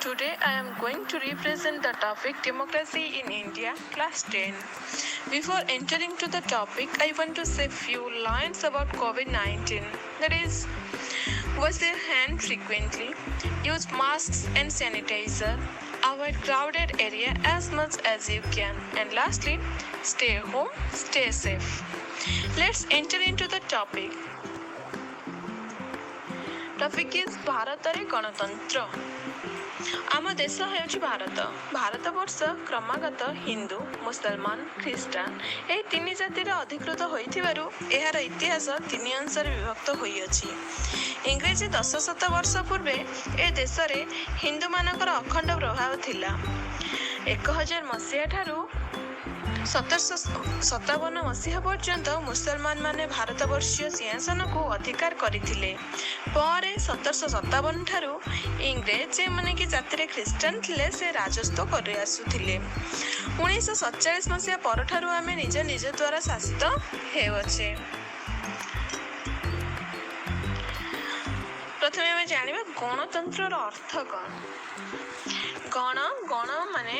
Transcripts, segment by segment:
Today I am going to represent the topic Democracy in India, class 10. Before entering to the topic, I want to say few lines about COVID-19. That is, wash their hands frequently, use masks and sanitizer, avoid crowded area as much as you can, and lastly, stay home, stay safe. Let's enter into the topic. Topic is ଭାରତରେ ଗଣତନ୍ତ୍ର। ଆମ ଦେଶ ହେଉଛି ଭାରତ ବର୍ଷ କ୍ରମାଗତ ହିନ୍ଦୁ, ମୁସଲମାନ, ଖ୍ରୀଷ୍ଟାନ ଏହି ତିନି ଜାତିରେ ଅଧିକୃତ ହୋଇଥିବାରୁ ଏହାର ଇତିହାସ ତିନି ଅଂଶରେ ବିଭକ୍ତ ହୋଇଅଛି। ଇଂରେଜୀ 10 ଶତବର୍ଷ ପୂର୍ବେ ଏ ଦେଶରେ ହିନ୍ଦୁମାନଙ୍କର ଅଖଣ୍ଡ ପ୍ରଭାବ ଥିଲା। 1000 ମସିହା ଠାରୁ 1757 ମସିହା ପର୍ଯ୍ୟନ୍ତ ମୁସଲମାନମାନେ ଭାରତବର୍ଷୀୟ ସିଂହାସନକୁ ଅଧିକାର କରିଥିଲେ। ପରେ 1757 ଠାରୁ ଇଂରେଜ ଯେଉଁମାନେ କି ଜାତିରେ ଖ୍ରୀଷ୍ଟାନ ଥିଲେ ସେ ରାଜତ୍ୱ କରି ଆସୁଥିଲେ। 1947 ମସିହା ପରଠାରୁ ଆମେ ନିଜ ଦ୍ୱାରା ଶାସିତ ହେଉଅଛେ। ପ୍ରଥମେ ଆମେ ଜାଣିବା ଗଣତନ୍ତ୍ରର ଅର୍ଥ କ'ଣ। ଗଣ ମାନେ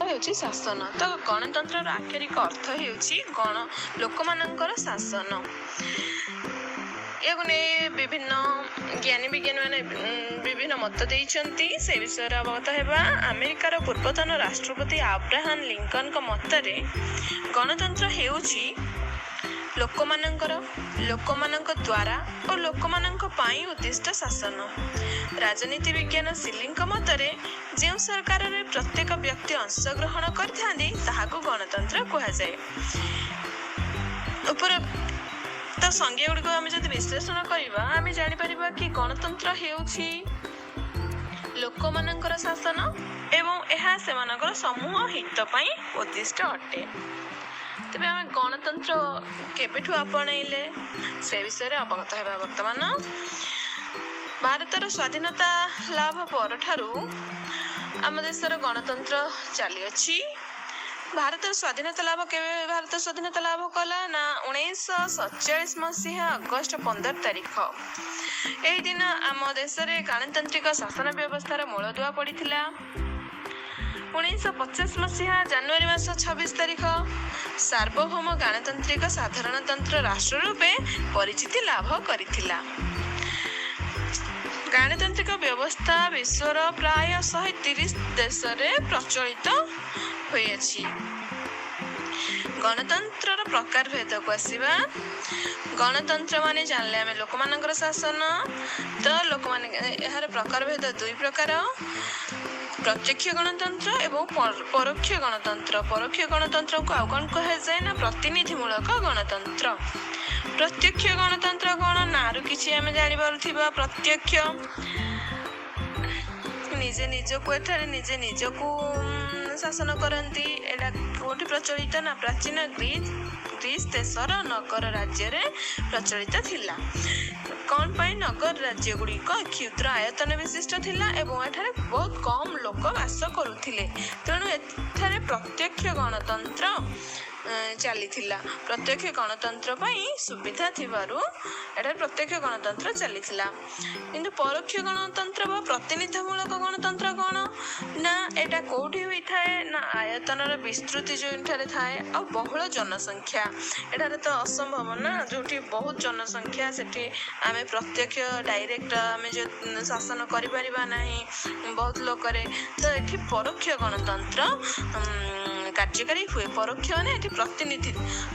ହେଉଛି ଶାସନ। ତ ଗଣତନ୍ତ୍ରର ଆକ୍ଷରିକ ଅର୍ଥ ହେଉଛି ଲୋକମାନଙ୍କର ଶାସନ। ଏହାକୁ ନେଇ ବିଭିନ୍ନ ଜ୍ଞାନୀ ବିଜ୍ଞାନୀମାନେ ବିଭିନ୍ନ ମତ ଦେଇଛନ୍ତି। ସେ ବିଷୟରେ ଅବଗତ ହେବା। ଆମେରିକାର ପୂର୍ବତନ ରାଷ୍ଟ୍ରପତି ଆବ୍ରାହାମ ଲିଙ୍କନଙ୍କ ମତରେ ଗଣତନ୍ତ୍ର ହେଉଛି ଲୋକମାନଙ୍କ ଦ୍ୱାରା ଓ ଲୋକମାନଙ୍କ ପାଇଁ ଉଦ୍ଦିଷ୍ଟ ଶାସନ। ରାଜନୀତି ବିଜ୍ଞାନ ସିଲିଙ୍କ ମତରେ ଯେଉଁ ସରକାରରେ ପ୍ରତ୍ୟେକ ବ୍ୟକ୍ତି ଅଂଶଗ୍ରହଣ କରିଥାନ୍ତି ତାହାକୁ ଗଣତନ୍ତ୍ର କୁହାଯାଏ। ଉପରୋକ୍ତ ସଂଜ୍ଞା ଗୁଡ଼ିକୁ ଆମେ ଯଦି ବିଶ୍ଳେଷଣ କରିବା ଆମେ ଜାଣିପାରିବା କି ଗଣତନ୍ତ୍ର ହେଉଛି ଲୋକମାନଙ୍କର ଶାସନ ଏବଂ ଏହା ସେମାନଙ୍କର ସମୂହ ହିତ ପାଇଁ ଉଦ୍ଦିଷ୍ଟ ଅଟେ। ତେବେ ଆମେ ଗଣତନ୍ତ୍ର କେବେଠୁ ଆପଣେଇଲେ ସେ ବିଷୟରେ ଅବଗତ ହେବା। ବର୍ତ୍ତମାନ ଭାରତର ସ୍ୱାଧୀନତା ଲାଭ ପରଠାରୁ ଆମ ଦେଶର ଗଣତନ୍ତ୍ର ଚାଲିଅଛି। ଭାରତ ସ୍ୱାଧୀନତା ଲାଭ କଲା ନା 1947 ମସିହା ଅଗଷ୍ଟ 15 ତାରିଖ। ଏହି ଦିନ ଆମ ଦେଶରେ ଗଣତାନ୍ତ୍ରିକ ଶାସନ ବ୍ୟବସ୍ଥାର ମୂଳଦୁଆ ପଡ଼ିଥିଲା। 1950 ମସିହା ଜାନୁଆରୀ ମାସ 26 ତାରିଖ ସାର୍ବଭୌମ ଗଣତାନ୍ତ୍ରିକ ସାଧାରଣତନ୍ତ୍ର ରାଷ୍ଟ୍ର ରୂପେ ପରିଚିତି ଲାଭ କରିଥିଲା। ଗଣତାନ୍ତ୍ରିକ ବ୍ୟବସ୍ଥା ବିଶ୍ୱର ପ୍ରାୟ 130 ଦେଶରେ ପ୍ରଚଳିତ ହୋଇଅଛି। ଗଣତନ୍ତ୍ରର ପ୍ରକାର ଭେଦକୁ ଆସିବା। ଗଣତନ୍ତ୍ର ମାନେ ଜାଣିଲେ ଆମେ ଲୋକମାନଙ୍କର ଶାସନ। ତ ଲୋକମାନେ ଏହାର ପ୍ରକାର ଭେଦ ଦୁଇ ପ୍ରକାର, ପ୍ରତ୍ୟକ୍ଷ ଗଣତନ୍ତ୍ର ଏବଂ ପରୋକ୍ଷ ଗଣତନ୍ତ୍ର। ପରୋକ୍ଷ ଗଣତନ୍ତ୍ରକୁ ଆଉ କ'ଣ କୁହାଯାଏ ନା ପ୍ରତିନିଧିମୂଳକ ଗଣତନ୍ତ୍ର। ପ୍ରତ୍ୟକ୍ଷ ଗଣତନ୍ତ୍ର କ'ଣ? ନାଁରୁ କିଛି ଆମେ ଜାଣିପାରୁଥିବା ପ୍ରତ୍ୟକ୍ଷ ନିଜେ ନିଜକୁ ଶାସନ କରନ୍ତି। ଏଇଟା କୋଉଠି ପ୍ରଚଳିତ ନା ପ୍ରାଚୀନ ଗ୍ରୀସ ଦେଶର ନଗର ରାଜ୍ୟରେ ପ୍ରଚଳିତ ଥିଲା। କ'ଣ ପାଇଁ? ନଗର ରାଜ୍ୟ ଗୁଡ଼ିକ କ୍ଷୁଦ୍ର ଆୟତନ ବିଶିଷ୍ଟ ଥିଲା ଏବଂ ଏଠାରେ ବହୁତ କମ୍ ଲୋକ ବାସ କରୁଥିଲେ। ତେଣୁ ଏଠାରେ ପ୍ରତ୍ୟକ୍ଷ ଗଣତନ୍ତ୍ର ଚାଲିଥିଲା। ପ୍ରତ୍ୟକ୍ଷ ଗଣତନ୍ତ୍ର ପାଇଁ ସୁବିଧା ଥିବାରୁ ଏଠାରେ ପ୍ରତ୍ୟକ୍ଷ ଗଣତନ୍ତ୍ର ଚାଲିଥିଲା। କିନ୍ତୁ ପରୋକ୍ଷ ଗଣତନ୍ତ୍ର ବା ପ୍ରତିନିଧିମୂଳକ ଗଣତନ୍ତ୍ର କ'ଣ ନା ଏଇଟା କୋଉଠି ହୋଇଥାଏ ନା ଆୟତନର ବିସ୍ତୃତି ଯେଉଁଠାରେ ଥାଏ ଆଉ ବହୁଳ ଜନସଂଖ୍ୟା। ଏଠାରେ ତ ଅସମ୍ଭବ ନା, ଯୋଉଠି ବହୁତ ଜନସଂଖ୍ୟା ସେଠି ଆମେ ପ୍ରତ୍ୟକ୍ଷ ଡାଇରେକ୍ଟ ଆମେ ଯେଉଁ ଶାସନ କରିପାରିବା ନାହିଁ ବହୁତ ଲୋକରେ। ତ ଏଠି ପରୋକ୍ଷ ଗଣତନ୍ତ୍ର କାର୍ଯ୍ୟକାରୀ ହୁଏ। ପରୋକ୍ଷ ମାନେ ଏଠି ପ୍ରତିନିଧି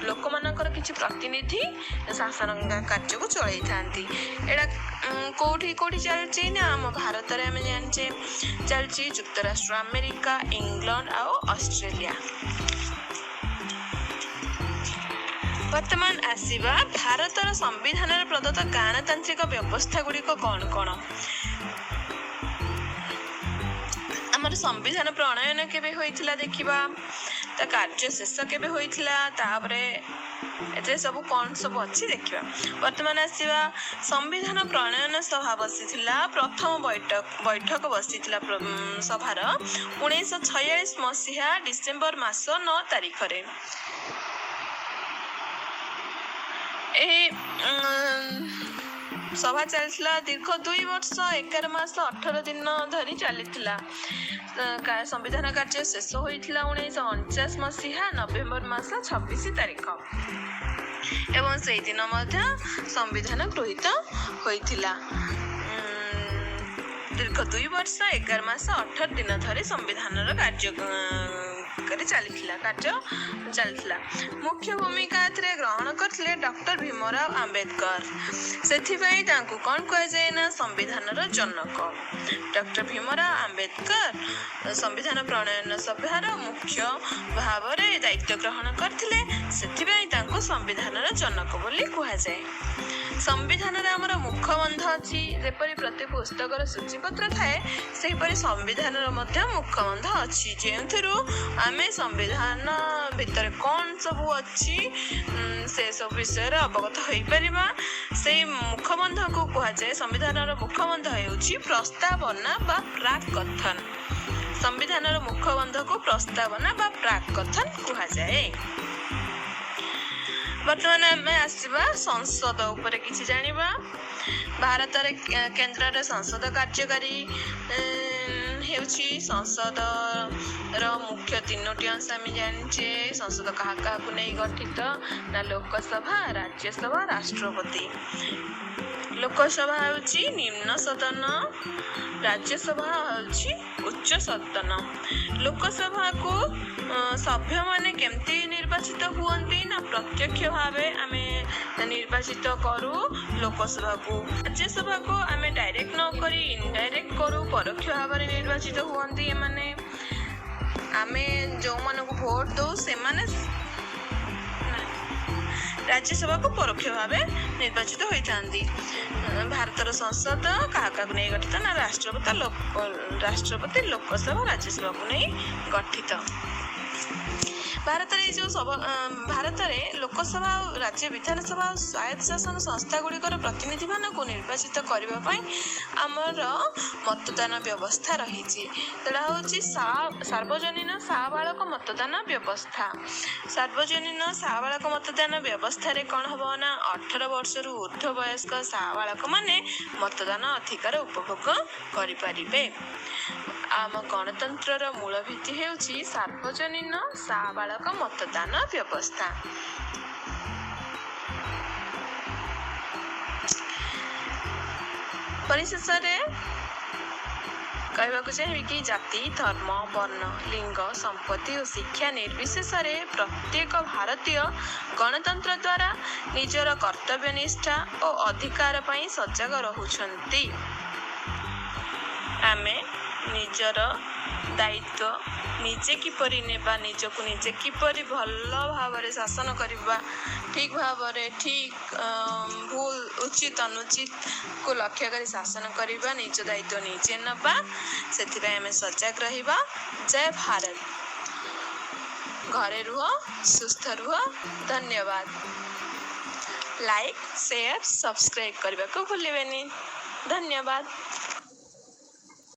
ଲୋକମାନଙ୍କର କିଛି ପ୍ରତିନିଧି ଶାସନ କାର୍ଯ୍ୟକୁ ଚଳେଇଥାନ୍ତି। ଏଇଟା କୋଉଠି ଚାଲିଛି ନା ଆମ ଭାରତରେ ଆମେ ଜାଣିଛେ ଚାଲିଛି ଯୁକ୍ତରାଷ୍ଟ୍ର ଆମେରିକା, ଇଂଲଣ୍ଡ ଆଉ ଅଷ୍ଟ୍ରେଲିଆ। ବର୍ତ୍ତମାନ ଆସିବା ଭାରତର ସମ୍ବିଧାନରେ ପ୍ରଦତ୍ତ ଗଣତାନ୍ତ୍ରିକ ବ୍ୟବସ୍ଥା ଗୁଡ଼ିକ କ'ଣ? ଆମର ସମ୍ବିଧାନ ପ୍ରଣୟନ କେବେ ହୋଇଥିଲା ଦେଖିବା। ତା କାର୍ଯ୍ୟ ଶେଷ କେବେ ହୋଇଥିଲା, ତାପରେ ଏଥିରେ ସବୁ କ'ଣ ସବୁ ଅଛି ଦେଖିବା। ବର୍ତ୍ତମାନ ଆସିବା ସମ୍ବିଧାନ ପ୍ରଣୟନ ସଭା ବସିଥିଲା। ପ୍ରଥମ ବୈଠକ ବସିଥିଲା ସଭାର 1946 ମସିହା ଡିସେମ୍ବର ମାସ 9 ତାରିଖରେ। ଏହି ସଭା ଚାଲିଥିଲା ଦୀର୍ଘ 2 ବର୍ଷ 11 ମାସ 18 ଦିନ ଧରି ଚାଲିଥିଲା। ସମ୍ବିଧାନ କାର୍ଯ୍ୟ ଶେଷ ହୋଇଥିଲା 1949 ମସିହା ନଭେମ୍ବର ମାସ 26 ତାରିଖ ଏବଂ ସେଇଦିନ ମଧ୍ୟ ସମ୍ବିଧାନ ଗୃହୀତ ହୋଇଥିଲା। ଦୀର୍ଘ 2 ବର୍ଷ 11 ମାସ 18 ଦିନ ଧରି ସମ୍ବିଧାନର କାର୍ଯ୍ୟ ଚାଲିଥିଲା। ମୁଖ୍ୟ ଭୂମିକା ଏଥିରେ ଗ୍ରହଣ କରିଥିଲେ ଡକ୍ଟର ଭୀମରାଓ ଆମ୍ବେଦକର। ସେଥିପାଇଁ ତାଙ୍କୁ କ'ଣ କୁହାଯାଏ ନା ସମ୍ବିଧାନର ଜନକ। ଡକ୍ଟର ଭୀମରାଓ ଆମ୍ବେଦକର ସମ୍ବିଧାନ ପ୍ରଣୟନ ସଭାର ମୁଖ୍ୟ ଭାବରେ ଦାୟିତ୍ୱ ଗ୍ରହଣ କରିଥିଲେ। ସେଥିପାଇଁ ତାଙ୍କୁ ସମ୍ବିଧାନର ଜନକ ବୋଲି କୁହାଯାଏ। ସମ୍ବିଧାନରେ ଆମର ମୁଖବନ୍ଧ ଅଛି। ଯେପରି ପ୍ରତି ପୁସ୍ତକର ସୂଚୀପତ୍ର ଥାଏ ସେହିପରି ସମ୍ବିଧାନର ମଧ୍ୟ ମୁଖବନ୍ଧ ଅଛି, ଯେଉଁଥିରୁ ଆମେ ସମ୍ବିଧାନ ଭିତରେ କ'ଣ ସବୁ ଅଛି ସେ ସବୁ ବିଷୟରେ ଅବଗତ ହୋଇପାରିବା। ସେଇ ମୁଖବନ୍ଧକୁ କୁହାଯାଏ, ସମ୍ବିଧାନର ମୁଖବନ୍ଧ ହେଉଛି ପ୍ରସ୍ତାବନା ବା ପ୍ରାକ୍ କଥନ। ସମ୍ବିଧାନର ମୁଖବନ୍ଧକୁ ପ୍ରସ୍ତାବନା ବା ପ୍ରାକ୍ କଥନ କୁହାଯାଏ। ବର୍ତ୍ତମାନ ଆମେ ଆସିବା ସଂସଦ ଉପରେ କିଛି ଜାଣିବା। ଭାରତରେ କେନ୍ଦ୍ରରେ ସଂସଦ କାର୍ଯ୍ୟକାରୀ ହେଉଛି। ସଂସଦର ମୁଖ୍ୟ 3ଟି ଅଂଶ ଆମେ ଜାଣିଛେ। ସଂସଦ କାହାକୁ ନେଇ ଗଠିତ ନା ଲୋକସଭା, ରାଜ୍ୟସଭା, ରାଷ୍ଟ୍ରପତି। ଲୋକସଭା ହେଉଛି ନିମ୍ନ ସଦନ, ରାଜ୍ୟସଭା ହେଉଛି ଉଚ୍ଚ ସଦନ। ଲୋକସଭାକୁ ସଭ୍ୟମାନେ କେମିତି ନିର୍ବାଚିତ ହୁଅନ୍ତି ନା ପ୍ରତ୍ୟକ୍ଷ ଭାବେ ଆମେ ନିର୍ବାଚିତ କରୁ ଲୋକସଭାକୁ। ରାଜ୍ୟସଭାକୁ ଆମେ ଡାଇରେକ୍ଟ ନ କରି ଇନଡାଇରେକ୍ଟ କରୁ, ପରୋକ୍ଷ ଭାବରେ ନିର୍ବାଚିତ ହୁଅନ୍ତି ଏମାନେ। ଆମେ ଯେଉଁମାନଙ୍କୁ ଭୋଟ ଦଉ ସେମାନେ ରାଜ୍ୟସଭାକୁ ପରୋକ୍ଷ ଭାବେ ନିର୍ବାଚିତ ହୋଇଥାନ୍ତି। ଭାରତର ସଂସଦ କାହାକୁ ନେଇ ଗଠିତ ନା ରାଷ୍ଟ୍ରପତି, ଲୋକସଭା, ରାଜ୍ୟସଭାକୁ ନେଇ ଗଠିତ। ଭାରତରେ ଲୋକସଭା ଆଉ ରାଜ୍ୟ ବିଧାନସଭା ଆଉ ସ୍ୱାୟତ୍ତ ଶାସନ ସଂସ୍ଥା ଗୁଡ଼ିକର ପ୍ରତିନିଧିମାନଙ୍କୁ ନିର୍ବାଚିତ କରିବା ପାଇଁ ଆମର ମତଦାନ ବ୍ୟବସ୍ଥା ରହିଛି। ସେଟା ହେଉଛି ସାର୍ବଜନୀନ ସାବାଳକ ମତଦାନ ବ୍ୟବସ୍ଥା। ସାର୍ବଜନୀନ ସାବାଳକ ମତଦାନ ବ୍ୟବସ୍ଥାରେ କ'ଣ ହେବ ନା 18 ବର୍ଷରୁ ଊର୍ଦ୍ଧ୍ୱ ବୟସ୍କ ସାବାଳକମାନେ ମତଦାନ ଅଧିକାର ଉପଭୋଗ କରିପାରିବେ। ଆମ ଗଣତନ୍ତ୍ରର ମୂଳ ଭିତ୍ତି ହେଉଛି ସାର୍ବଜନୀନ ସାବାଳକ ମତଦାନ ବ୍ୟବସ୍ଥା। ପରିଶେଷରେ କହିବାକୁ ଚାହିଁବି କି ଜାତି, ଧର୍ମ, ବର୍ଣ୍ଣ, ଲିଙ୍ଗ, ସମ୍ପତ୍ତି ଓ ଶିକ୍ଷା ନିର୍ବିଶେଷରେ ପ୍ରତ୍ୟେକ ଭାରତୀୟ ଗଣତନ୍ତ୍ର ଦ୍ୱାରା ନିଜର କର୍ତ୍ତବ୍ୟ ନିଷ୍ଠା ଓ ଅଧିକାର ପାଇଁ ସଜାଗ ରହୁଛନ୍ତି। ଆମେ ନିଜର ଦାୟିତ୍ୱ ନିଜେ କିପରି ନେବା, ନିଜକୁ ନିଜେ କିପରି ଭଲ ଭାବରେ ଶାସନ କରିବା, ଠିକ୍ ଭାବରେ ଭୁଲ ଉଚିତ ଅନୁଚିତକୁ ଲକ୍ଷ୍ୟ କରି ଶାସନ କରିବା, ନିଜ ଦାୟିତ୍ୱ ନିଜେ ନେବା, ସେଥିପାଇଁ ଆମେ ସଜାଗ ରହିବା। ଜୟ ଭାରତ। ଘରେ ରୁହ, ସୁସ୍ଥ ରୁହ। ଧନ୍ୟବାଦ। ଲାଇକ୍, ସେୟାର, ସବସ୍କ୍ରାଇବ୍ କରିବାକୁ ଭୁଲିବେନି। ଧନ୍ୟବାଦ।